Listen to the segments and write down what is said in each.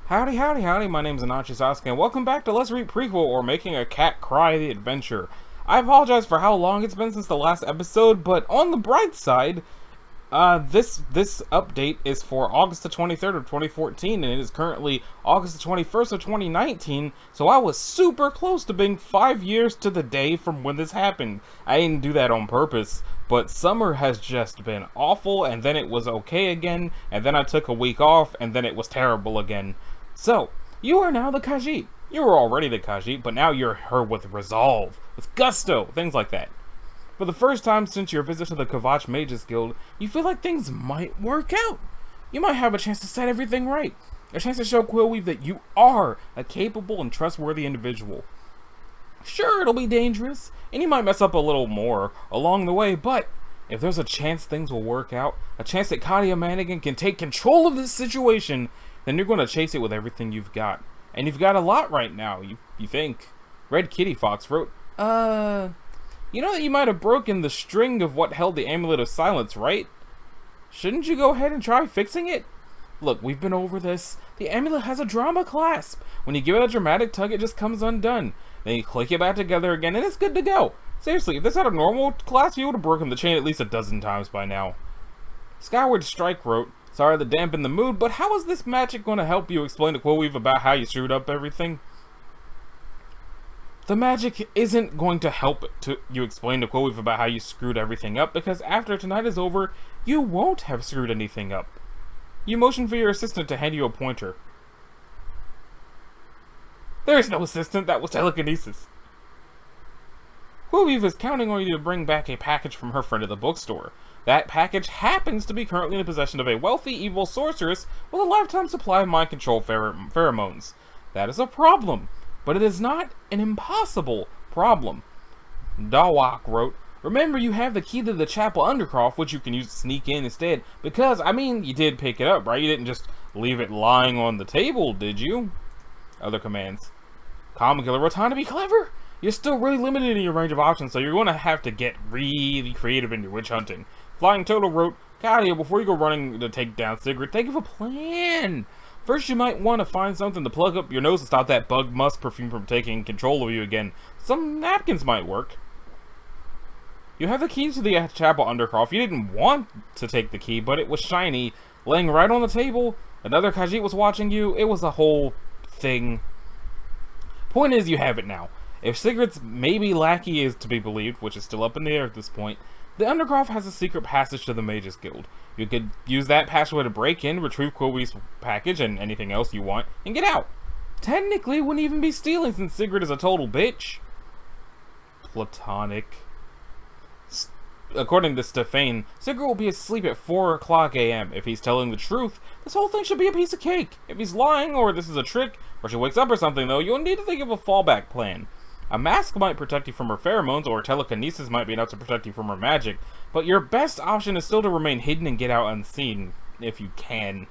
Howdy, howdy, howdy, my name's Anachi Sasuke, and welcome back to Let's Read Prequel, or Making a Cat Cry the Adventure. I apologize for how long it's been since the last episode, but on the bright side, this update is for August the 23rd of 2014, and it is currently August the 21st of 2019, so I was super close to being 5 years to the day from when this happened. I didn't do that on purpose, but summer has just been awful, and then it was okay again, and then I took a week off, and then it was terrible again. So, you are now the Khajiit. You were already the Khajiit, but now you're her with resolve, with gusto, things like that. For the first time since your visit to the Kavach Mages Guild, you feel like things might work out. You might have a chance to set everything right. A chance to show Quillweave that you are a capable and trustworthy individual. Sure, it'll be dangerous, and you might mess up a little more along the way, but if there's a chance things will work out, a chance that Kadia Manigan can take control of this situation, then you're going to chase it with everything you've got. And you've got a lot right now, you think. Red Kitty Fox wrote, you know that you might have broken the string of what held the Amulet of Silence, right? Shouldn't you go ahead and try fixing it? Look, we've been over this. The amulet has a drama clasp. When you give it a dramatic tug, it just comes undone. Then you click it back together again, and it's good to go. Seriously, if this had a normal clasp, you would have broken the chain at least a dozen times by now. Skyward Strike wrote, sorry to dampen the mood, but how is this magic going to help you explain to Quillweave about how you screwed up everything? The magic isn't going to help you explain to Quillweave about how you screwed everything up, because after tonight is over, you won't have screwed anything up. You motion for your assistant to hand you a pointer. There is no assistant, that was telekinesis. Quillweave is counting on you to bring back a package from her friend at the bookstore. That package happens to be currently in the possession of a wealthy evil sorceress with a lifetime supply of mind control pheromones. That is a problem, but it is not an impossible problem. Dawak wrote, remember you have the key to the chapel undercroft, which you can use to sneak in instead, because, I mean, you did pick it up, right? You didn't just leave it lying on the table, did you? Other commands. Common Killer wrote, time to be clever? You're still really limited in your range of options, so you're going to have to get really creative in your witch hunting. Flying Total wrote, Kadia, before you go running to take down Sigrid, think of a plan. First, you might want to find something to plug up your nose and stop that bug musk perfume from taking control of you again. Some napkins might work. You have the key to the chapel undercroft. You didn't want to take the key, but it was shiny, laying right on the table. Another Khajiit was watching you. It was a whole thing. Point is, you have it now. If Sigrid's maybe lackey is to be believed, which is still up in the air at this point, the Undercroft has a secret passage to the Mages Guild. You could use that password to break in, retrieve Quillweave's package and anything else you want, and get out. Technically, wouldn't even be stealing since Sigrid is a total bitch. Platonic. According to Stefane, Sigrid will be asleep at 4 o'clock a.m. If he's telling the truth, this whole thing should be a piece of cake. If he's lying, or this is a trick, or she wakes up or something though, you'll need to think of a fallback plan. A mask might protect you from her pheromones, or telekinesis might be enough to protect you from her magic, but your best option is still to remain hidden and get out unseen, if you can.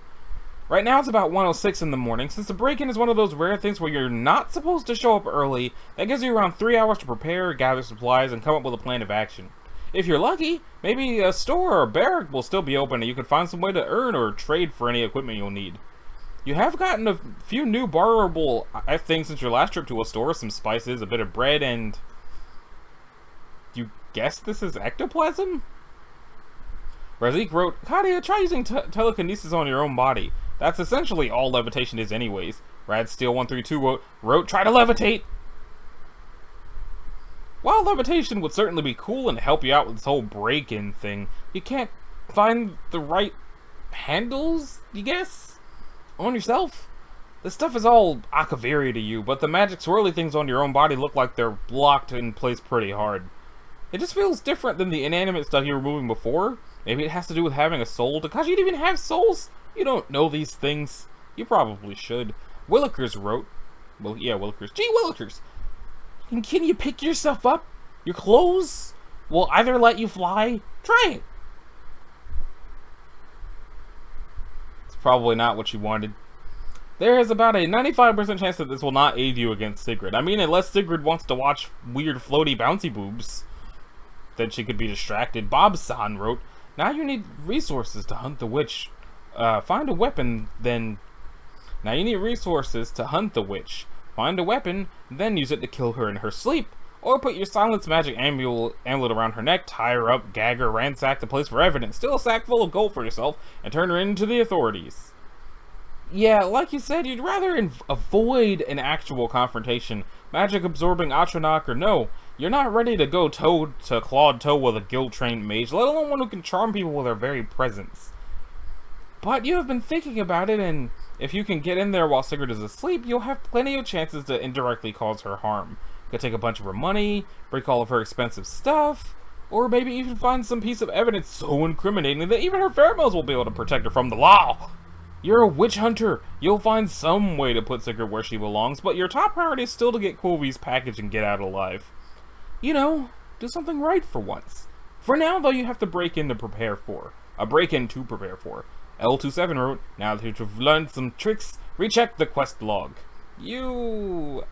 Right now it's about 1:06 in the morning. Since the break-in is one of those rare things where you're not supposed to show up early, that gives you around 3 hours to prepare, gather supplies, and come up with a plan of action. If you're lucky, maybe a store or a barrack will still be open and you could find some way to earn or trade for any equipment you'll need. You have gotten a few new borrowable things since your last trip to a store, some spices, a bit of bread, and... You guess this is ectoplasm? Razik wrote, Kadia, try using telekinesis on your own body. That's essentially all levitation is anyways. Radsteel132 wrote, try to levitate! While levitation would certainly be cool and help you out with this whole break-in thing, you can't find the right handles, you guess? On yourself? This stuff is all Akaviri to you, but the magic swirly things on your own body look like they're blocked in place pretty hard. It just feels different than the inanimate stuff you were moving before. Maybe it has to do with having a soul. Because you even have souls? You don't know these things. You probably should. Willikers wrote... Well, yeah, Willikers. Gee, Willikers! Can you pick yourself up? Your clothes will either let you fly. Try it. Probably not what you wanted. There is about a 95% chance that this will not aid you against Sigrid. I mean, unless Sigrid wants to watch weird floaty bouncy boobs, then she could be distracted. Bob-san wrote, now you need resources to hunt the witch. Find a weapon, then Now you need resources to hunt the witch. Find a weapon, then use it to kill her in her sleep. Or put your silence magic amulet around her neck, tie her up, gag her, ransack the place for evidence, steal a sack full of gold for yourself, and turn her into the authorities. Yeah, like you said, you'd rather avoid an actual confrontation, magic-absorbing Atronach or no. You're not ready to go toe-to-claw-toe with a guild-trained mage, let alone one who can charm people with their very presence. But you have been thinking about it, and if you can get in there while Sigrid is asleep, you'll have plenty of chances to indirectly cause her harm. You could take a bunch of her money, break all of her expensive stuff, or maybe even find some piece of evidence so incriminating that even her pheromones will be able to protect her from the law. You're a witch hunter. You'll find some way to put Sigrid where she belongs, but your top priority is still to get Quilvy's package and get out alive. You know, do something right for once. For now, though, you have to break in to prepare for. L27 wrote, now that you've learned some tricks, recheck the quest log. You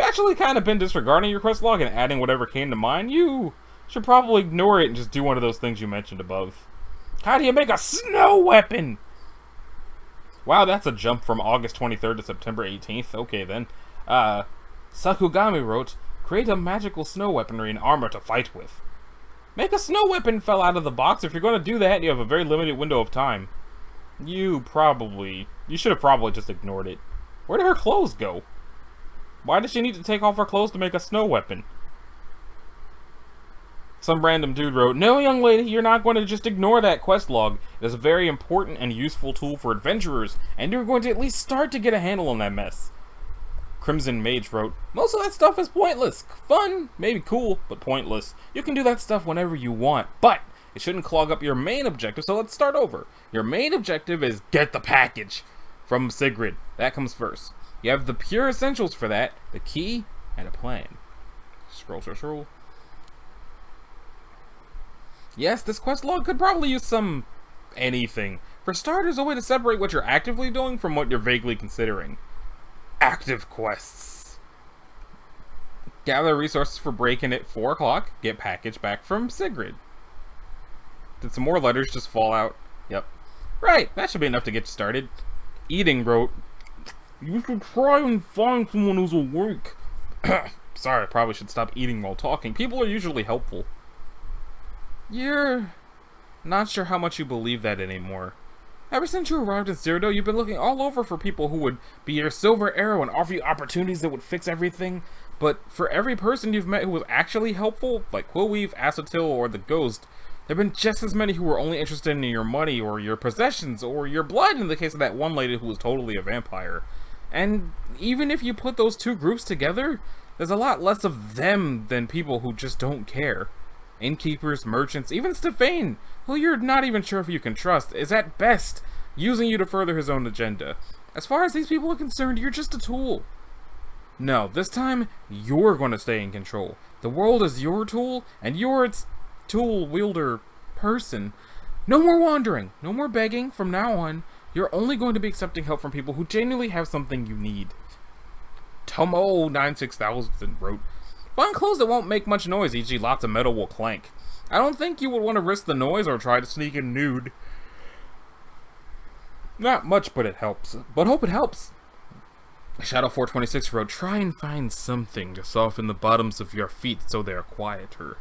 actually kind of been disregarding your quest log and adding whatever came to mind. You should probably ignore it and just do one of those things you mentioned above. How do you make a snow weapon? Wow, that's a jump from August 23rd to September 18th. Okay, then. Sakugami wrote, create a magical snow weaponry and armor to fight with. Make a snow weapon fell out of the box. If you're going to do that, you have a very limited window of time. You should have probably just ignored it. Where did her clothes go? Why does she need to take off her clothes to make a snow weapon? Some random dude wrote, no, young lady, you're not going to just ignore that quest log. It is a very important and useful tool for adventurers, and you're going to at least start to get a handle on that mess. Crimson Mage wrote, most of that stuff is pointless. Fun, maybe cool, but pointless. You can do that stuff whenever you want, but it shouldn't clog up your main objective, so let's start over. Your main objective is get the package from Sigrid. That comes first. You have the pure essentials for that, the key, and a plan. Scroll. Yes, this quest log could probably use some anything. For starters, a way to separate what you're actively doing from what you're vaguely considering. Active quests. Gather resources for break-in at 4 o'clock. Get package back from Sigrid. Did some more letters just fall out? Yep. Right, that should be enough to get you started. Eating wrote, you should try and find someone who's awake. Sorry, I probably should stop eating while talking. People are usually helpful. You're not sure how much you believe that anymore. Ever since you arrived in Cyrodiil, you've been looking all over for people who would be your silver arrow and offer you opportunities that would fix everything. But for every person you've met who was actually helpful, like Quillweave, Asotil, or the Ghost, there have been just as many who were only interested in your money or your possessions or your blood in the case of that one lady who was totally a vampire. And even if you put those two groups together, there's a lot less of them than people who just don't care. Innkeepers, merchants, even Stefane, who you're not even sure if you can trust, is at best using you to further his own agenda. As far as these people are concerned, you're just a tool. No, this time, you're going to stay in control. The world is your tool, and you're its tool-wielder person. No more wandering, no more begging. From now on, you're only going to be accepting help from people who genuinely have something you need. Tomo96000 wrote, find clothes that won't make much noise, e.g. lots of metal will clank. I don't think you would want to risk the noise or try to sneak in nude. Not much, but it helps. But hope it helps. Shadow426 wrote, try and find something to soften the bottoms of your feet so they're quieter.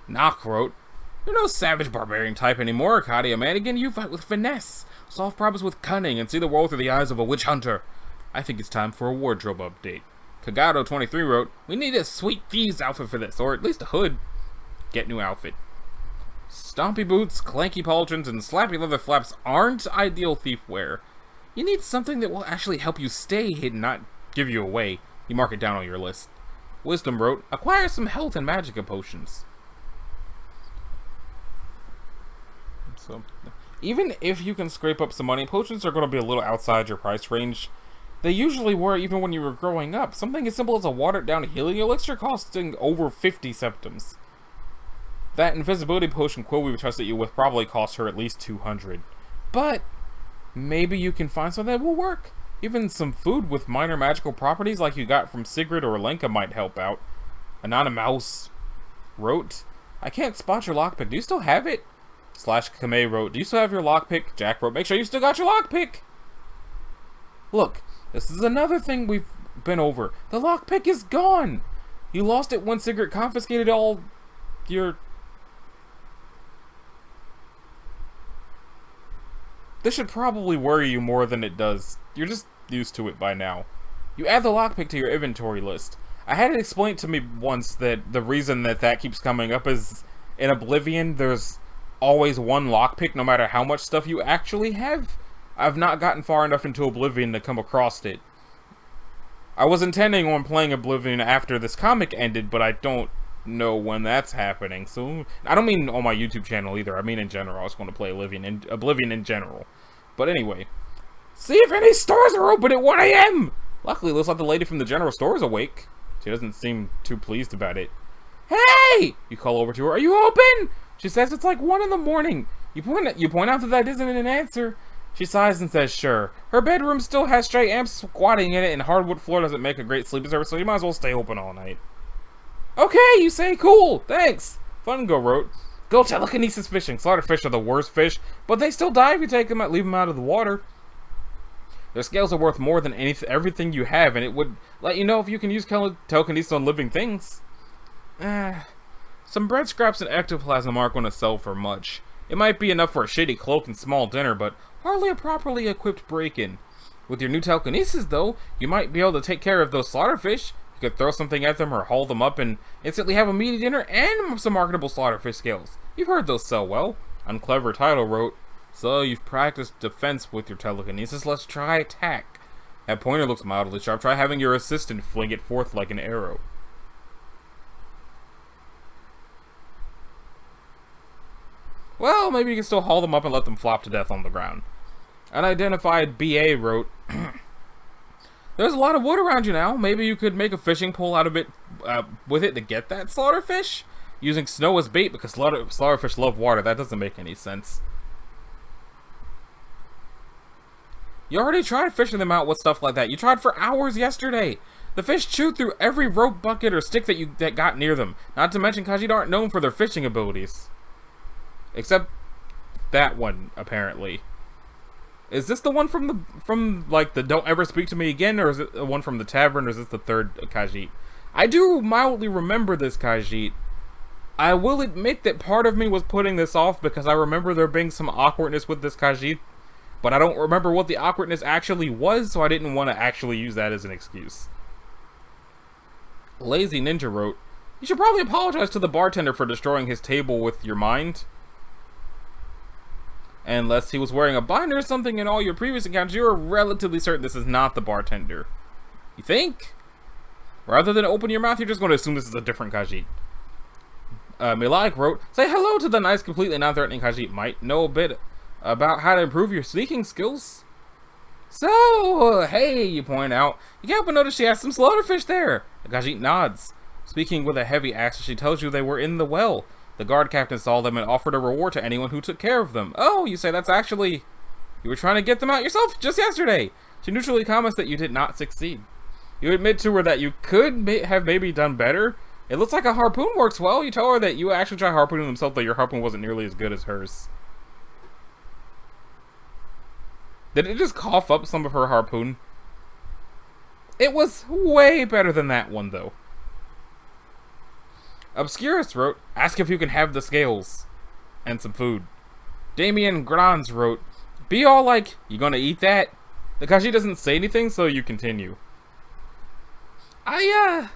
Nock wrote, you're no savage barbarian type anymore, Arcadia Manigan. You fight with finesse, solve problems with cunning, and see the world through the eyes of a witch hunter. I think it's time for a wardrobe update. Kagado23 wrote, we need a sweet thieves outfit for this, or at least a hood. Get new outfit. Stompy boots, clanky pauldrons, and slappy leather flaps aren't ideal thief wear. You need something that will actually help you stay hidden, not give you away. You mark it down on your list. Wisdom wrote, acquire some health and magicka potions. So, even if you can scrape up some money, potions are going to be a little outside your price range. They usually were even when you were growing up. Something as simple as a watered-down healing elixir costing over 50 septims. That invisibility potion Quillweave trusted you with probably cost her at least 200. But maybe you can find something that will work. Even some food with minor magical properties like you got from Sigrid or Lenka might help out. Anonymous wrote, I can't spot your lockpick. Do you still have it? Slash Kamei wrote, do you still have your lockpick? Jack wrote, make sure you still got your lockpick. Look, this is another thing we've been over. The lockpick is gone. You lost it when Sigrid confiscated all your... This should probably worry you more than it does. You're just used to it by now. You add the lockpick to your inventory list. I had it explained to me once that the reason that keeps coming up is in Oblivion, there's always one lockpick no matter how much stuff you actually have. I've not gotten far enough into Oblivion to come across it. I was intending on playing Oblivion after this comic ended, but I don't know when that's happening. So I don't mean on my YouTube channel either. I mean in general. I was going to play Oblivion in general. But anyway, see if any stores are open at 1 a.m. Luckily, it looks like the lady from the general store is awake. She doesn't seem too pleased about it. Hey! You call over to her. Are you open? She says it's like 1 in the morning. You point out that isn't an answer. She sighs and says, sure. Her bedroom still has stray amps squatting in it, and hardwood floor doesn't make a great sleeping surface, so you might as well stay open all night. Okay, you say, cool, thanks. Fungo wrote, go telekinesis fishing. Slaughterfish are the worst fish, but they still die if you leave them out of the water. Their scales are worth more than everything you have, and it would let you know if you can use telekinesis on living things. Some bread scraps and ectoplasm aren't going to sell for much. It might be enough for a shitty cloak and small dinner, but hardly a properly equipped break-in. With your new telekinesis, though, you might be able to take care of those slaughterfish. You could throw something at them or haul them up and instantly have a meaty dinner and some marketable slaughterfish scales. You've heard those sell well. Unclever Title wrote, so you've practiced defense with your telekinesis, let's try attack. That pointer looks mildly sharp. Try having your assistant fling it forth like an arrow. Well, maybe you can still haul them up and let them flop to death on the ground. Unidentified BA wrote, there's a lot of wood around you now. Maybe you could make a fishing pole out of it with it to get that slaughterfish? Using snow as bait because slaughterfish love water. That doesn't make any sense. You already tried fishing them out with stuff like that. You tried for hours yesterday. The fish chewed through every rope bucket or stick that got near them. Not to mention Khajiit aren't known for their fishing abilities. Except that one, apparently. Is this the one from like the Don't Ever Speak to Me Again, or is it the one from the tavern, or is this the third Khajiit? I do mildly remember this Khajiit. I will admit that part of me was putting this off because I remember there being some awkwardness with this Khajiit, but I don't remember what the awkwardness actually was, so I didn't want to actually use that as an excuse. Lazy Ninja wrote, you should probably apologize to the bartender for destroying his table with your mind. Unless he was wearing a binder or something in all your previous encounters, you are relatively certain this is not the bartender. You think? Rather than open your mouth, you're just going to assume this is a different Khajiit. Milaik wrote, say hello to the nice, completely non-threatening Khajiit. Might know a bit about how to improve your sneaking skills. So, hey, you point out. You can't but notice she has some slaughterfish there. The Khajiit nods. Speaking with a heavy accent, she tells you they were in the well. The guard captain saw them and offered a reward to anyone who took care of them. Oh, you say that's actually... You were trying to get them out yourself just yesterday. She neutrally comments that you did not succeed. You admit to her that you could have maybe done better. It looks like a harpoon works well. You tell her that you actually tried harpooning themselves, though your harpoon wasn't nearly as good as hers. Did it just cough up some of her harpoon? It was way better than that one, though. Obscurus wrote, ask if you can have the scales. And some food. Damien Grans wrote, be all like, you gonna eat that? The Khajiit doesn't say anything, so you continue. I,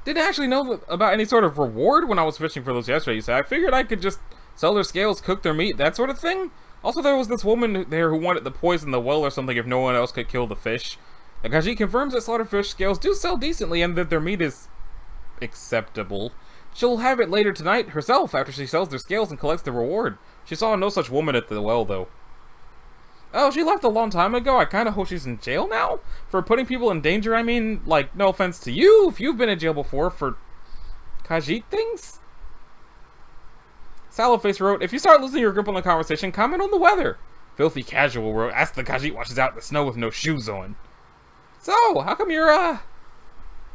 didn't actually know about any sort of reward when I was fishing for those yesterday, you say. I figured I could just sell their scales, cook their meat, that sort of thing. Also, there was this woman there who wanted to poison the well or something if no one else could kill the fish. The Khajiit confirms that slaughterfish scales do sell decently and that their meat is acceptable. She'll have it later tonight herself after she sells their scales and collects the reward. She saw no such woman at the well, though. Oh, she left a long time ago? I kinda hope she's in jail now? For putting people in danger, I mean, like, no offense to you if you've been in jail before for Khajiit things? Sallowface wrote, if you start losing your grip on the conversation, comment on the weather. Filthy Casual wrote, ask the Khajiit why she's out in the snow with no shoes on. So, how come you're,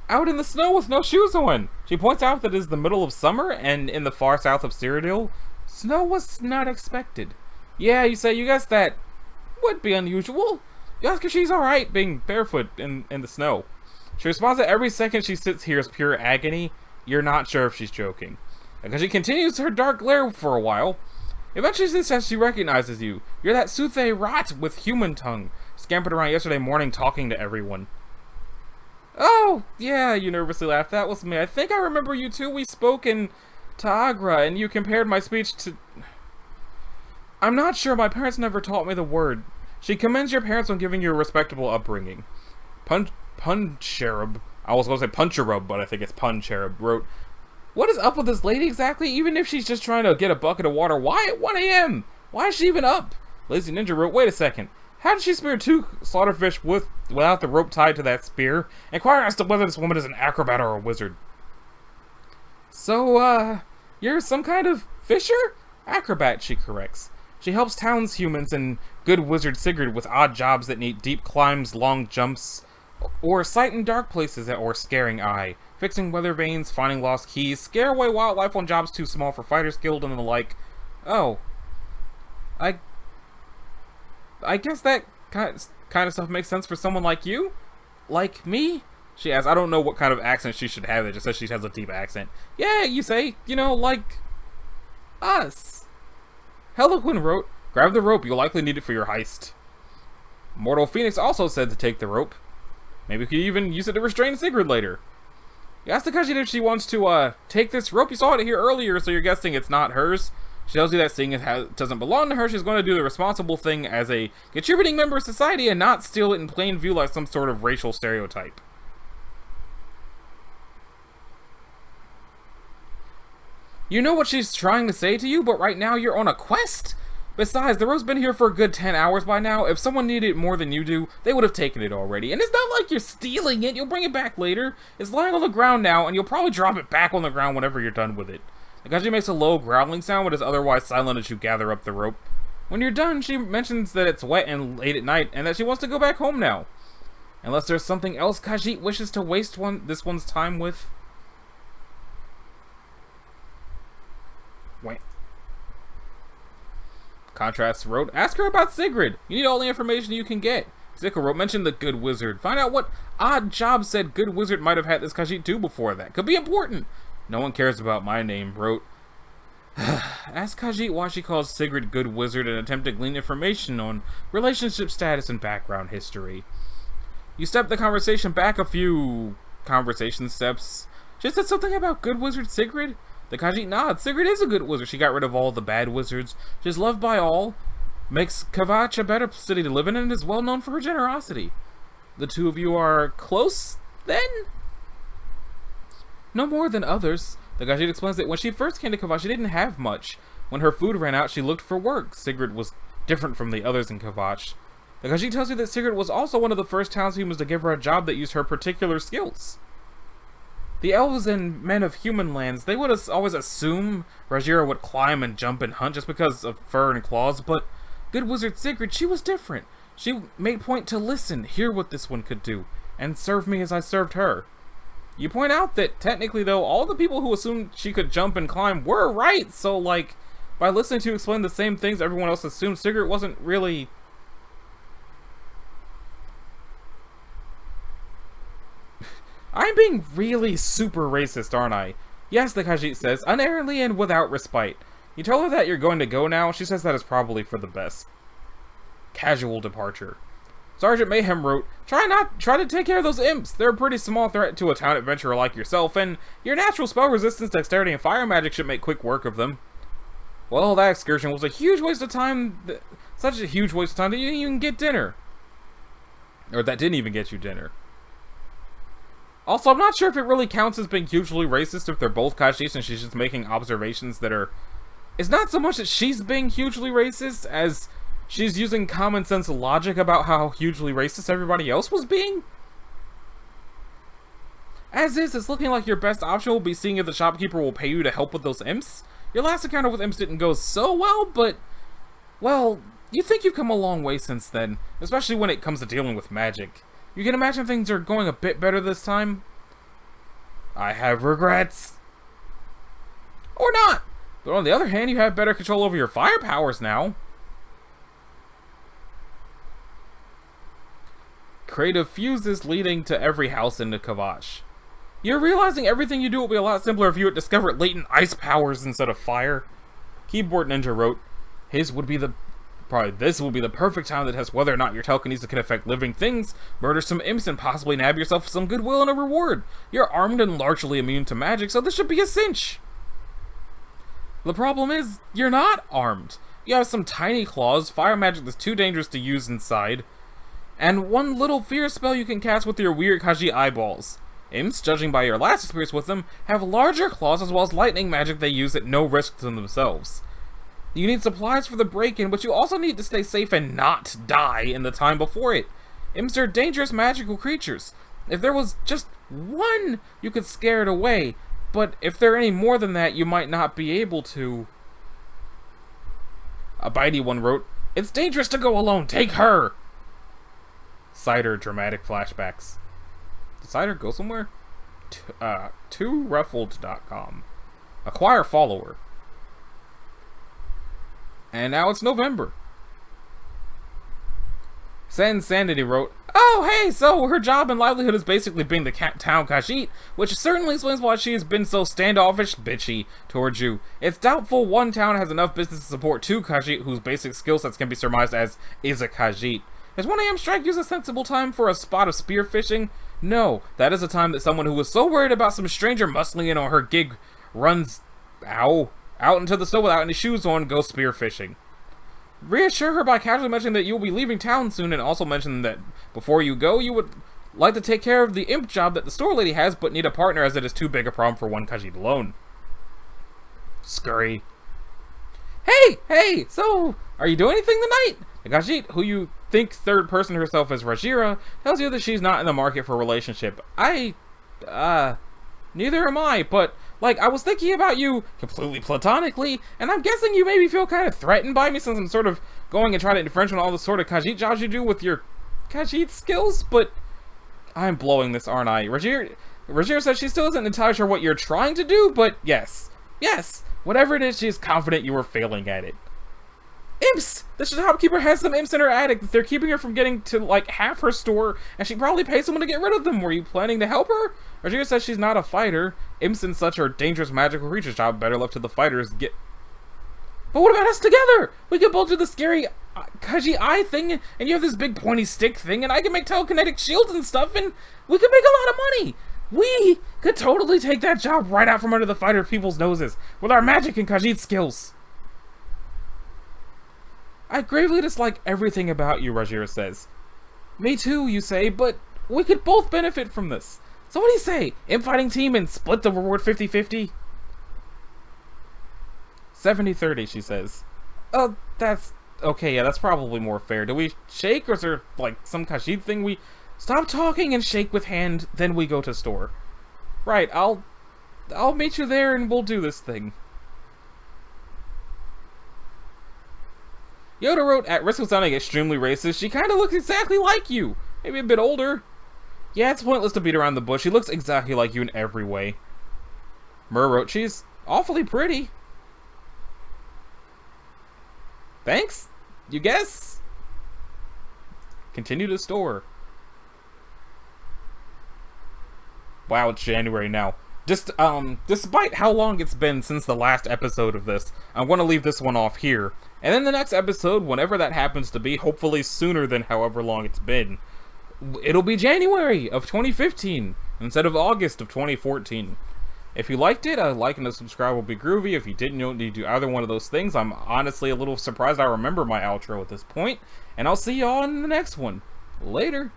out in the snow with no shoes on? She points out that it is the middle of summer and in the far south of Cyrodiil, Snow was not expected. Yeah, you say, you guess that would be unusual. You ask if she's alright being barefoot in the snow. She responds that every second she sits here is pure agony. You're not sure if she's joking. Because she continues her dark glare for a while. Eventually she says she recognizes you. You're that Suthe rat with human tongue. Scampered around yesterday morning talking to everyone. Oh, yeah, you nervously laughed. That was me. I think I remember you too. We spoke in Taagra, and you compared my speech to... I'm not sure. My parents never taught me the word. She commends your parents on giving you a respectable upbringing. Puncherub. I was going to say Puncherub, but I think it's Puncherub. Wrote, what is up with this lady exactly? Even if she's just trying to get a bucket of water, why at 1 a.m.? Why is she even up? Lazy Ninja wrote, wait a second. How did she spear 2 slaughterfish without the rope tied to that spear? Inquire as to whether this woman is an acrobat or a wizard. So, you're some kind of fisher? Acrobat, she corrects. She helps townspeople and good wizard Sigurd with odd jobs that need deep climbs, long jumps, or sight in dark places or scaring eye. Fixing weather vanes, finding lost keys, scare away wildlife on jobs too small for Fighters Guild and the like. Oh. I guess that kind of stuff makes sense for someone like you? Like me? She asks. I don't know what kind of accent she should have. It just says she has a deep accent. Yeah, you say. You know, like... us. Heliquin wrote, grab the rope. You'll likely need it for your heist. Mortal Phoenix also said to take the rope. Maybe you could even use it to restrain Sigrid later. You asked Takashi if she wants to, take this rope. You saw it here earlier, so you're guessing it's not hers. She tells you that seeing it doesn't belong to her, she's going to do the responsible thing as a contributing member of society and not steal it in plain view like some sort of racial stereotype. You know what she's trying to say to you, but right now you're on a quest? Besides, the rope's been here for a good 10 hours by now. If someone needed it more than you do, they would have taken it already. And it's not like you're stealing it. You'll bring it back later. It's lying on the ground now, and you'll probably drop it back on the ground whenever you're done with it. Takashi makes a low growling sound, but is otherwise silent as you gather up the rope. When you're done, she mentions that it's wet and late at night, and that she wants to go back home now. Unless there's something else Khajiit wishes to waste this one's time with. Wait. Contrast wrote, ask her about Sigrid. You need all the information you can get. Zika wrote, mention the good wizard. Find out what odd job said good wizard might have had this Khajiit do before that. Could be important. No one cares about my name, wrote. Ask Khajiit why she calls Sigrid good wizard and attempt to glean information on relationship status and background history. You step the conversation back a few conversation steps. She said something about good wizard Sigrid? The Khajiit nods. Sigrid is a good wizard. She got rid of all the bad wizards. She's loved by all. Makes Kvatch a better city to live in and is well known for her generosity. The two of you are close, then? No more than others. The Khajiit explains that when she first came to Kvatch, she didn't have much. When her food ran out, she looked for work. Sigrid was different from the others in Kvatch. The Khajiit tells you that Sigrid was also one of the first townspeople to give her a job that used her particular skills. The elves and men of human lands, they would always assume Rajira would climb and jump and hunt just because of fur and claws, but good wizard Sigrid, she was different. She made point to listen, hear what this one could do, and serve me as I served her. You point out that, technically though, all the people who assumed she could jump and climb were right, so like, by listening to you explain the same things everyone else assumed, Sigrid wasn't really... I'm being really super racist, aren't I? Yes, the Khajiit says, unerringly and without respite. You tell her that you're going to go now, she says that is probably for the best. Casual departure. Sergeant Mayhem wrote, try to take care of those imps. They're a pretty small threat to a town adventurer like yourself, and your natural spell resistance, dexterity, and fire magic should make quick work of them. Well, that excursion was a huge waste of time, such a huge waste of time that you didn't even get dinner. Or that didn't even get you dinner. Also, I'm not sure if it really counts as being hugely racist if they're both Khajiits and she's just making observations that are... It's not so much that she's being hugely racist as she's using common sense logic about how hugely racist everybody else was being. As is, it's looking like your best option will be seeing if the shopkeeper will pay you to help with those imps. Your last encounter with imps didn't go so well, but... Well, you think you've come a long way since then, especially when it comes to dealing with magic. You can imagine things are going a bit better this time? I have regrets. Or not. But on the other hand, you have better control over your fire powers now. Creative fuses leading to every house in the Kavash. You're realizing everything you do will be a lot simpler if you had discovered latent ice powers instead of fire. Keyboard Ninja wrote, this will be the perfect time to test whether or not your telekinesis can affect living things, murder some imps, and possibly nab yourself some goodwill and a reward. You're armed and largely immune to magic, so this should be a cinch. The problem is, you're not armed. You have some tiny claws, fire magic that's too dangerous to use inside, and one little fear spell you can cast with your weird Kaji eyeballs. Imps, judging by your last experience with them, have larger claws as well as lightning magic they use at no risk to themselves. You need supplies for the break-in, but you also need to stay safe and not die in the time before it. Imps are dangerous magical creatures. If there was just one, you could scare it away, but if there are any more than that, you might not be able to. A bitey one wrote, it's dangerous to go alone, take her! Cider dramatic flashbacks. Did Cider go somewhere? TooRuffled.com. Acquire follower. And now it's November. Sanity wrote, oh hey, so her job and livelihood is basically being the town Khajiit, which certainly explains why she has been so standoffish bitchy towards you. It's doubtful one town has enough business to support two Khajiit whose basic skill sets can be surmised as is a Khajiit. Is 1 AM strike use a sensible time for a spot of spearfishing? No, that is a time that someone who was so worried about some stranger muscling in on her gig runs out into the snow without any shoes on, go spearfishing. Reassure her by casually mentioning that you will be leaving town soon, and also mention that before you go, you would like to take care of the imp job that the store lady has, but need a partner as it is too big a problem for one Khajiit alone. Scurry. Hey, so, are you doing anything tonight? The Khajiit, who you think third person herself as Rajira, tells you that she's not in the market for a relationship. Neither am I, but, like, I was thinking about you completely platonically, and I'm guessing you maybe feel kind of threatened by me since I'm sort of going and trying to infringe on all the sort of Khajiit jobs you do with your Khajiit skills, but I'm blowing this, aren't I? Rajira says she still isn't entirely sure what you're trying to do, but yes, whatever it is, she's confident you are failing at it. Imps! The shopkeeper has some imps in her attic that they're keeping her from getting to, like, half her store, and she probably pays someone to get rid of them. Were you planning to help her? Rajira says she's not a fighter. Imps and such are dangerous magical creatures. Job better left to the fighters. But what about us together? We could both do the scary Kaji eye thing, and you have this big pointy stick thing, and I can make telekinetic shields and stuff, and we could make a lot of money. We could totally take that job right out from under the fighter people's noses with our magic and Khajiit skills. I gravely dislike everything about you, Rajira says. Me too, you say, but we could both benefit from this. So what do you say? Imp fighting team and split the reward 50-50? 70-30, she says. Oh, that's... okay, yeah, that's probably more fair. Do we shake, or is there, like, some Khajiit thing we... Stop talking and shake with hand, then we go to store. Right, I'll meet you there and we'll do this thing. Yoda wrote, at risk of sounding extremely racist, she kinda looks exactly like you. Maybe a bit older. Yeah, it's pointless to beat around the bush. She looks exactly like you in every way. Mur wrote, she's awfully pretty. Thanks? You guess? Continue to store. Wow, it's January now. Just, despite how long it's been since the last episode of this, I'm going to leave this one off here. And then the next episode, whenever that happens to be, hopefully sooner than however long it's been, it'll be January of 2015 instead of August of 2014. If you liked it, a like and a subscribe will be groovy. If you didn't, you don't need to do either one of those things. I'm honestly a little surprised I remember my outro at this point. And I'll see y'all in the next one. Later.